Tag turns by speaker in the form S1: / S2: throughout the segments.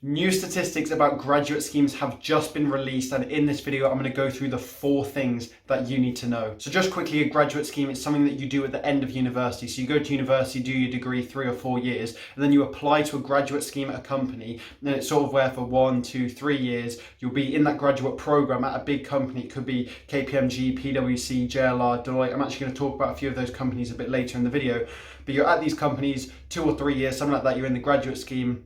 S1: New statistics about graduate schemes have just been released, and in this video I'm going to go through the 4 things that you need to know. So just quickly, a graduate scheme is something that you do at the end of university. So you go to university, do your degree 3 or 4 years, and then you apply to a graduate scheme at a company, and it's sort of where for 1, 2, 3 years you'll be in that graduate program at a big company. It could be KPMG, PwC, JLR, Deloitte. I'm actually going to talk about a few of those companies a bit later in the video, but you're at these companies 2 or 3 years, something like that. You're in the graduate scheme.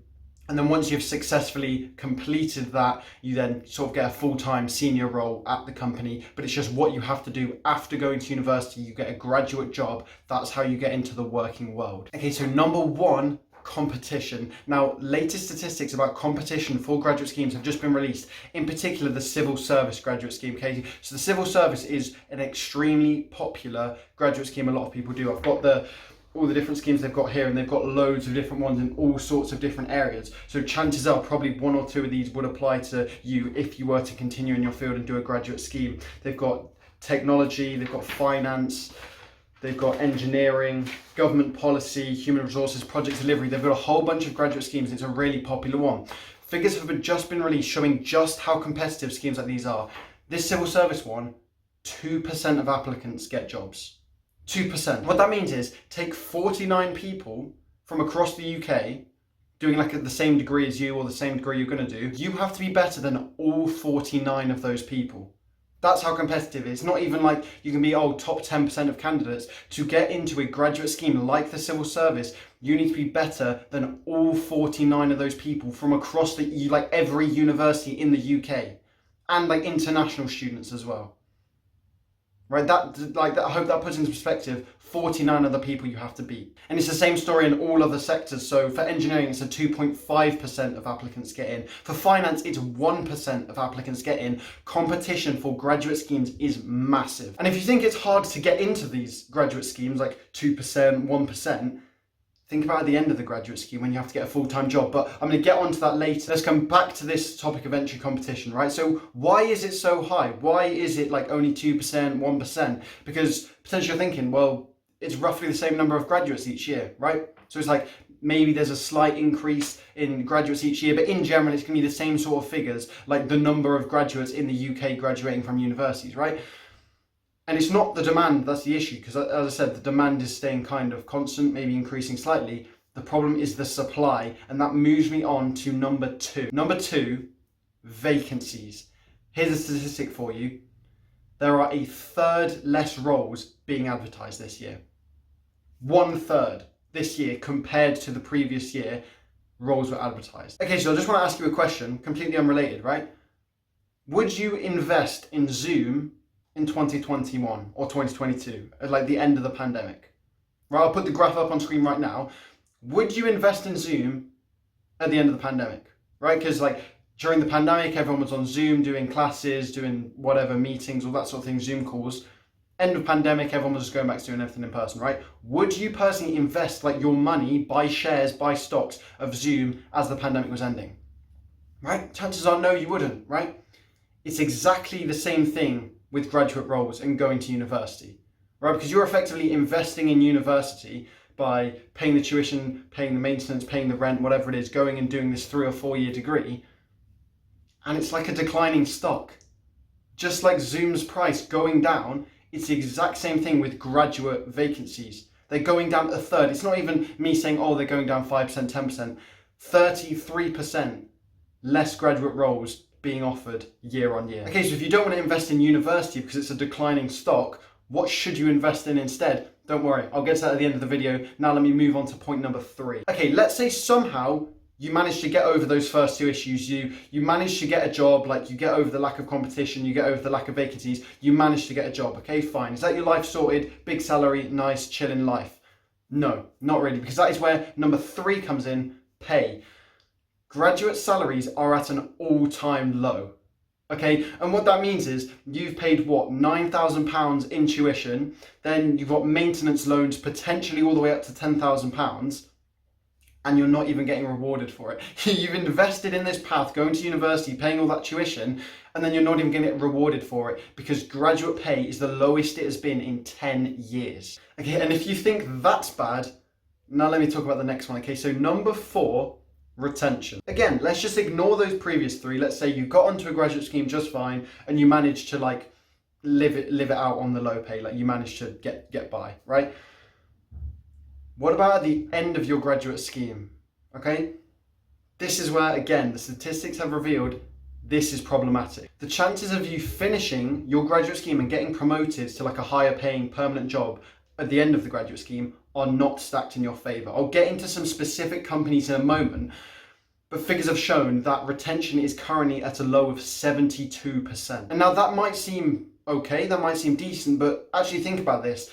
S1: And then once you've successfully completed that, you then sort of get a full-time senior role at the company. But it's just what you have to do after going to university. You get a graduate job. That's how you get into the working world. Okay, so number 1, competition. Now, latest statistics about competition for graduate schemes have just been released, in particular the civil service graduate scheme. Okay, so the civil service is an extremely popular graduate scheme. A lot of people do. I've got all the different schemes they've got here, and they've got loads of different ones in all sorts of different areas. So chances are probably 1 or 2 of these would apply to you if you were to continue in your field and do a graduate scheme. They've got technology, they've got finance, they've got engineering, government policy, human resources, project delivery. They've got a whole bunch of graduate schemes. It's a really popular one. Figures have just been released showing just how competitive schemes like these are. This civil service one, 2% of applicants get jobs. 2%. What that means is take 49 people from across the UK doing like the same degree as you or the same degree you're going to do. You have to be better than all 49 of those people. That's how competitive it is. It's not even like you can be top 10% of candidates. To get into a graduate scheme like the civil service, you need to be better than all 49 of those people from across every university in the UK, and like international students as well. Right, I hope that puts into perspective 49 other people you have to beat. And it's the same story in all other sectors. So for engineering, it's a 2.5% of applicants get in. For finance, it's 1% of applicants get in. Competition for graduate schemes is massive. And if you think it's hard to get into these graduate schemes, like 2%, 1%, think about at the end of the graduate scheme when you have to get a full-time job. But I'm going to get onto that later. Let's come back to this topic of entry competition, right? So why is it so high? Why is it like only 2%, 1%? Because potentially you're thinking, well, it's roughly the same number of graduates each year, right? So it's like maybe there's a slight increase in graduates each year, but in general, it's going to be the same sort of figures, like the number of graduates in the UK graduating from universities, right? And it's not the demand that's the issue, because as I said, the demand is staying kind of constant, maybe increasing slightly. The problem is the supply, and that moves me on to number 2. Number 2, vacancies. Here's a statistic for you. There are 1/3 less roles being advertised this year. 1/3 this year compared to the previous year, roles were advertised. Okay, so I just want to ask you a question, completely unrelated, right? Would you invest in Zoom in 2021 or 2022 at like the end of the pandemic? Right, I'll put the graph up on screen right now. Would you invest in Zoom at the end of the pandemic? Right, because like during the pandemic, everyone was on Zoom doing classes, doing whatever, meetings, all that sort of thing, Zoom calls. End of pandemic, everyone was just going back to doing everything in person, right? Would you personally invest like your money, buy shares, buy stocks of Zoom as the pandemic was ending? Right? Chances are no, you wouldn't, right? It's exactly the same thing with graduate roles and going to university, right? Because you're effectively investing in university by paying the tuition, paying the maintenance, paying the rent, whatever it is, going and doing this 3 or 4 year degree. And it's like a declining stock. Just like Zoom's price going down, it's the exact same thing with graduate vacancies. They're going down 1/3. It's not even me saying, oh, they're going down 5%, 10%. 33% less graduate roles being offered year on year. Okay, so if you don't want to invest in university because it's a declining stock, what should you invest in instead? Don't worry, I'll get to that at the end of the video. Now let me move on to point number 3. Okay, let's say somehow you manage to get over those first 2 issues. You manage to get a job, like you get over the lack of competition, you get over the lack of vacancies, you manage to get a job. Okay, fine. Is that your life sorted? Big salary, nice, chilling life? No, not really, because that is where number 3 comes in, pay. Graduate salaries are at an all-time low. Okay, and what that means is you've paid what, £9,000 in tuition, then you've got maintenance loans potentially all the way up to £10,000, and you're not even getting rewarded for it. You've invested in this path, going to university, paying all that tuition, and then you're not even going to get rewarded for it because graduate pay is the lowest it has been in 10 years. Okay, and if you think that's bad, now let me talk about the next one. Okay, so number 4 retention. Again, let's just ignore those previous three. Let's say you got onto a graduate scheme just fine and you managed to like live it out on the low pay, like you managed to get by, right? What about at the end of your graduate scheme? Okay, this is where, again, the statistics have revealed this is problematic. The chances of you finishing your graduate scheme and getting promoted to like a higher paying permanent job at the end of the graduate scheme are not stacked in your favor. I'll get into some specific companies in a moment, but figures have shown that retention is currently at a low of 72%. And now that might seem okay, that might seem decent, but actually think about this.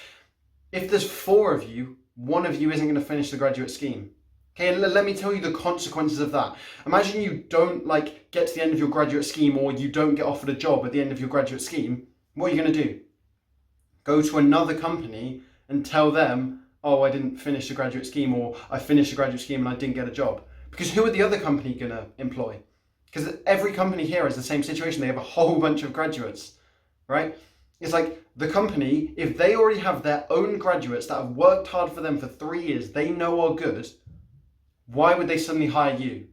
S1: If there's 4 of you, 1 of you isn't going to finish the graduate scheme. Okay, and let me tell you the consequences of that. Imagine you don't like get to the end of your graduate scheme, or you don't get offered a job at the end of your graduate scheme. What are you going to do? Go to another company and tell them, oh, I didn't finish the graduate scheme, or I finished the graduate scheme and I didn't get a job. Because who are the other company going to employ? Because every company here is the same situation. They have a whole bunch of graduates, right? It's like the company, if they already have their own graduates that have worked hard for them for 3 years, they know are good, why would they suddenly hire you?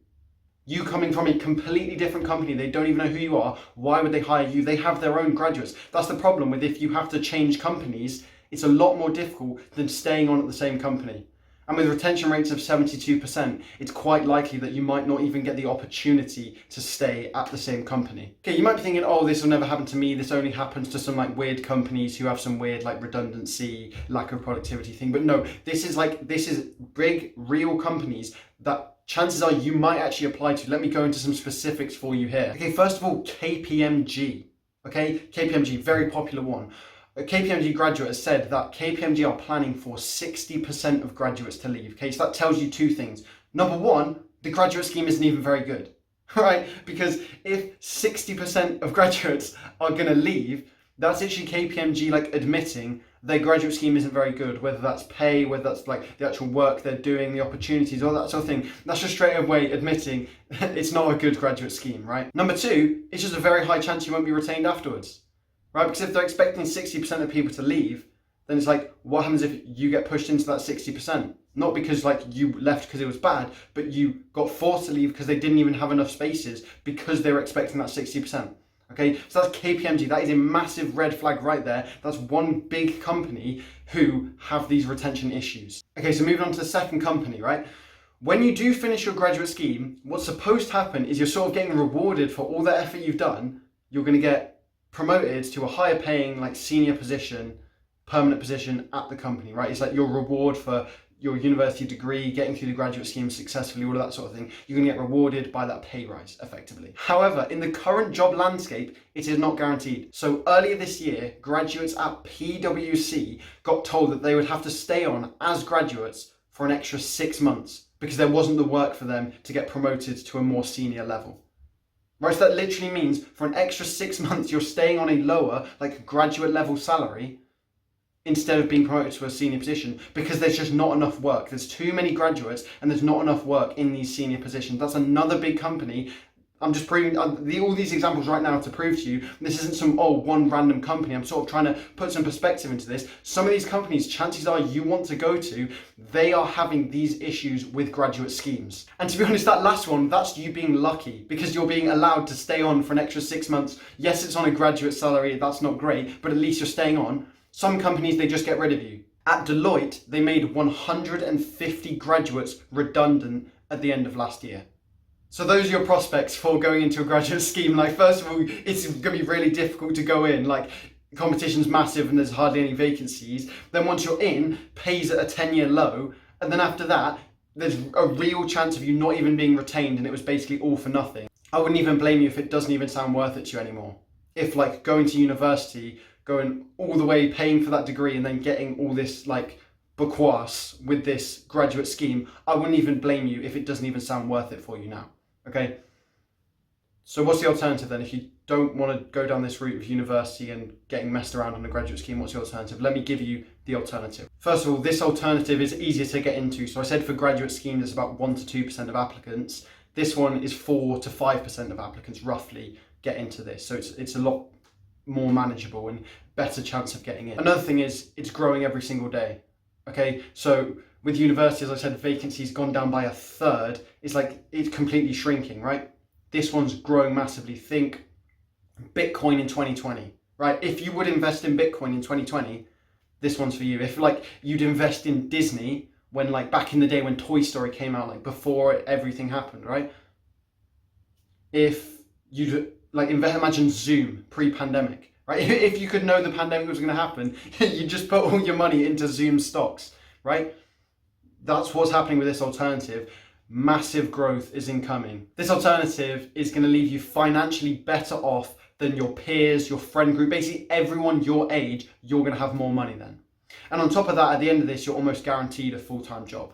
S1: You coming from a completely different company, they don't even know who you are, why would they hire you? They have their own graduates. That's the problem with if you have to change companies, it's a lot more difficult than staying on at the same company. And with retention rates of 72%, it's quite likely that you might not even get the opportunity to stay at the same company. Okay, you might be thinking, oh, this will never happen to me. This only happens to some like weird companies who have some weird like redundancy, lack of productivity thing. But no, this is big, real companies that chances are you might actually apply to. Let me go into some specifics for you here. Okay, first of all, KPMG. Okay, KPMG, very popular one. A KPMG graduate has said that KPMG are planning for 60% of graduates to leave. Okay, so that tells you 2 things. Number 1, the graduate scheme isn't even very good, right? Because if 60% of graduates are going to leave, that's actually KPMG like admitting their graduate scheme isn't very good, whether that's pay, whether that's like the actual work they're doing, the opportunities, all that sort of thing. That's just straight away admitting it's not a good graduate scheme, right? Number 2, it's just a very high chance you won't be retained afterwards. Right, because if they're expecting 60% of people to leave, then it's like, what happens if you get pushed into that 60%? Not because like you left because it was bad, but you got forced to leave because they didn't even have enough spaces because they were expecting that 60%. Okay, so that's KPMG. That is a massive red flag right there. That's one big company who have these retention issues. Okay, so moving on to the second company, right? When you do finish your graduate scheme, what's supposed to happen is you're sort of getting rewarded for all that effort you've done. You're going to get promoted to a higher paying like senior position, permanent position at the company, right? It's like your reward for your university degree, getting through the graduate scheme successfully, all of that sort of thing. You're gonna get rewarded by that pay rise effectively. However, in the current job landscape, it is not guaranteed. So earlier this year, graduates at PwC got told that they would have to stay on as graduates for an extra 6 months because there wasn't the work for them to get promoted to a more senior level. Right, so that literally means for an extra 6 months, you're staying on a lower, like graduate level salary instead of being promoted to a senior position because there's just not enough work. There's too many graduates and there's not enough work in these senior positions. That's another big company. I'm just proving all these examples right now to prove to you this isn't some one random company. I'm sort of trying to put some perspective into this. Some of these companies, chances are you want to go to, they are having these issues with graduate schemes. And to be honest, that last one, that's you being lucky because you're being allowed to stay on for an extra 6 months. Yes, it's on a graduate salary. That's not great, but at least you're staying on. Some companies, they just get rid of you. At Deloitte, they made 150 graduates redundant at the end of last year. So those are your prospects for going into a graduate scheme. Like, first of all, it's going to be really difficult to go in. Like, competition's massive and there's hardly any vacancies. Then once you're in, pay's at a 10-year low. And then after that, there's a real chance of you not even being retained and it was basically all for nothing. I wouldn't even blame you if it doesn't even sound worth it to you anymore. If like going to university, going all the way, paying for that degree and then getting all this like bequests with this graduate scheme, I wouldn't even blame you if it doesn't even sound worth it for you now. Okay, so what's the alternative then? If you don't want to go down this route of university and getting messed around on a graduate scheme, what's the alternative? Let me give you the alternative. First of all, this alternative is easier to get into. So I said for graduate schemes, it's about 1 to 2% of applicants. This one is 4 to 5% of applicants roughly get into this. So it's a lot more manageable and better chance of getting in. Another thing is it's growing every single day. Okay, so with university, as I said, vacancies gone down by a third. It's like it's completely shrinking, right? This one's growing massively. Think Bitcoin in 2020, right? If you would invest in Bitcoin in 2020, this one's for you. If like you'd invest in Disney when like back in the day when Toy Story came out, like before everything happened, right? If you'd like imagine Zoom pre-pandemic, right? If you could know the pandemic was going to happen, you just put all your money into Zoom stocks, right? That's what's happening with this alternative. Massive growth is incoming. This alternative is going to leave you financially better off than your peers, your friend group, basically everyone your age. You're going to have more money then. And on top of that, at the end of this, you're almost guaranteed a full-time job,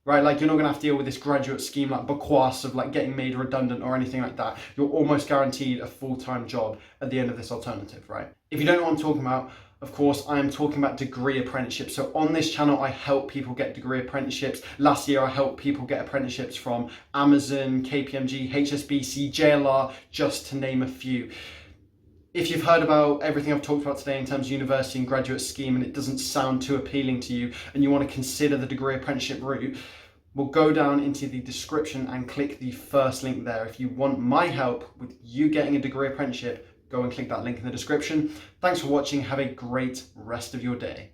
S1: right? Like you're not going to have to deal with this graduate scheme like bequests of like getting made redundant or anything like that. You're almost guaranteed a full-time job at the end of this alternative, right? If you don't know what I'm talking about, of course, I am talking about degree apprenticeships. So on this channel, I help people get degree apprenticeships. Last year, I helped people get apprenticeships from Amazon, KPMG, HSBC, JLR, just to name a few. If you've heard about everything I've talked about today in terms of university and graduate scheme and it doesn't sound too appealing to you and you want to consider the degree apprenticeship route, we'll go down into the description and click the first link there. If you want my help with you getting a degree apprenticeship, go and click that link in the description. Thanks for watching. Have a great rest of your day.